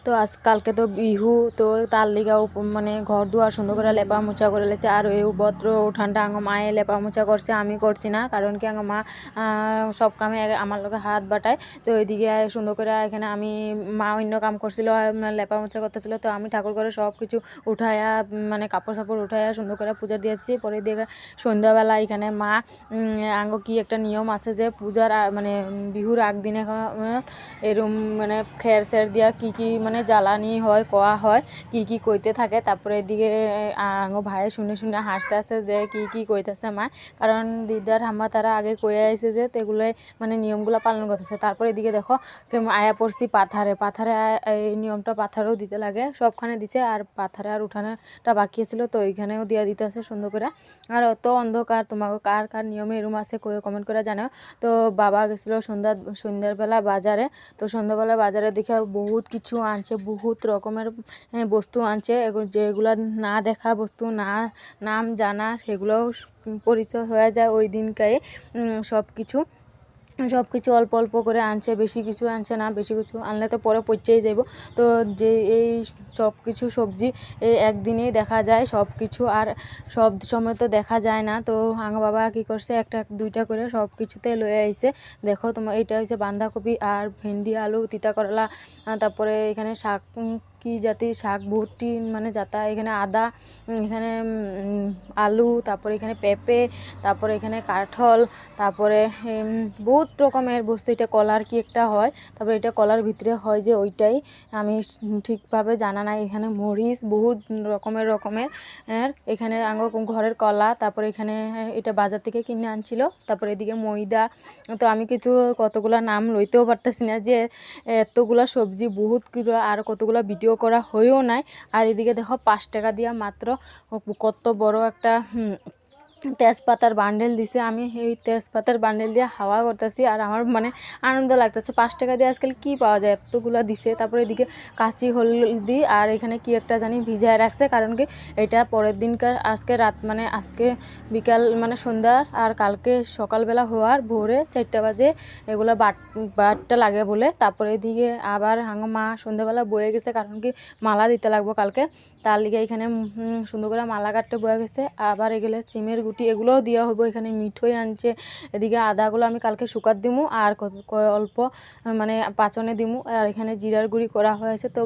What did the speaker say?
তো আজকালকে তো বিহু তো তার লিগাও মানে ঘর দুয়ার সুন্দর করে লেপা মোছা করে লেছে। আর এই বদ্র উঠানটা আঙ মায়ে লেপা মোছা করছে, আমি করছি না, কারণ কি আঙ মা সব কামে আমার লোকে হাত বাটায়। তো ওইদিকে সুন্দর করে এখানে আমি মা অন্য কাম করছিল, লেপা মোছা করতেছিল। তো আমি ঠাকুর করে সব কিছু উঠায়া মানে কাপড় সাপড় উঠায়া সুন্দর করে পূজা দিয়েছি। পরে দিয়ে সন্ধ্যাবেলা এখানে মা আঙ্গ কি একটা নিয়ম আছে যে পূজার মানে বিহুর আগদিনে এরম মানে খের সের দিয়া কি কি মানে জ্বালানি হয় কোয়া হয়, কি কি কইতে থাকে। তারপরে এদিকে আঙ্গো ভাই শুনে শুনে হাসতে আসে যে কি কি কইতেছে মা, কারণ দিদার হাম্মা তারা আগে কয়ে আইছে যে এগুলোই মানে নিয়মগুলো পালন করতেছে। তারপরে এদিকে দেখো আয়া পড়ছি পাথারে এই নিয়মটা পাথারেও দিতে লাগে, সবখানে দিছে। আর পাথারে আর উঠানেটা বাকি ছিল, তো ওইখানেও দিয়া দিতে আছে সুন্দর করে। আর অত অন্ধকার, তোমাকে কার কার নিয়মে এরম আছে কমেন্ট করে জানাও। তো বাবা গেছিলো সন্ধ্যাবেলা বাজারে। তো সন্ধ্যাবেলা বাজারে দেখে বহুত কিছু আনছে, বহুত রকমের বস্তু আনছে, যেগুলো না দেখা বস্তু, না নাম জানা, সেগুলোও পরিচয় হয়ে যায় ওই দিনকায়। সব কিছু অল্প অল্প করে আনছে, বেশি কিছু আনছে না, বেশি কিছু আনলে তো পরে পচেই যাব। তো যে এই সব কিছু সবজি এই একদিনেই দেখা যায় সব কিছু, আর সব সময় তো দেখা যায় না। তো আমার বাবা কি করছে, একটা দুইটা করে সব কিছুতে লয়ে আইছে। দেখো তোমার এইটা হচ্ছে বাঁধাকপি আর ভেন্ডি, আলু, তিতা করলা, তারপরে এখানে শাক, কি জাতির শাক ভর্তি মানে যাতা, এখানে আদা, এখানে আলু, তারপরে এখানে পেঁপে, তারপরে এখানে কাঠল, তারপরে বহুত রকমের বস্তু। এটা কলার কি একটা হয়, তারপরে এটা কলার ভিতরে হয় যে ওইটাই, আমি ঠিকভাবে জানা নাই। এখানে মরিচ বহুত রকমের এখানে ঘরের কলা, তারপরে এখানে এটা বাজার থেকে কিনে আনছিল। তারপরে এদিকে ময়দা। তো আমি কিছু কতগুলা নাম লইতেও পারতেছি না, যে এতগুলা সবজি বহুত কিলো, আর কতগুলা ভিডিও করা হয়েও নাই। আর এদিকে দেখো 5 টাকা দিয়া মাত্র কত বড় একটা তেজপাতার বান্ডেল দিছে। আমি এই তেজপাতার বান্ডেল দিয়ে হাওয়া করতেছি, আর আমার মানে আনন্দ লাগতেছে। 5 টাকা দিয়ে আজকাল কি পাওয়া যায়, এতগুলো দিছে। তারপরে এদিকে কাঁচি হলদি আর এখানে কি একটা জানি ভিজায় রাখছে, কারণ কি এটা পরের দিনকার আজকে রাত মানে আজকে বিকাল মানে সন্ধ্যা আর কালকে সকালবেলা হওয়ার ভোরে 4টা বাজে এগুলো বাটটা লাগে বলে। তারপরে এদিকে আবার মা সন্ধ্যাবেলা বয়ে গেছে, কারণ কি মালা দিতে লাগবো কালকে, তার লিগে এখানে সুন্দর করে মালা কাটতে বয়ে গেছে। আবার এগুলো চিমের গুটি, এগুলোও দেওয়া হবো। এখানে মিঠই আনছে। এদিকে আদাগুলো আমি কালকে শুকাত দিমু, আর অল্প মানে পাচনে দিমু। আর এখানে জিরার গুঁড়ি করা হয়েছে। তো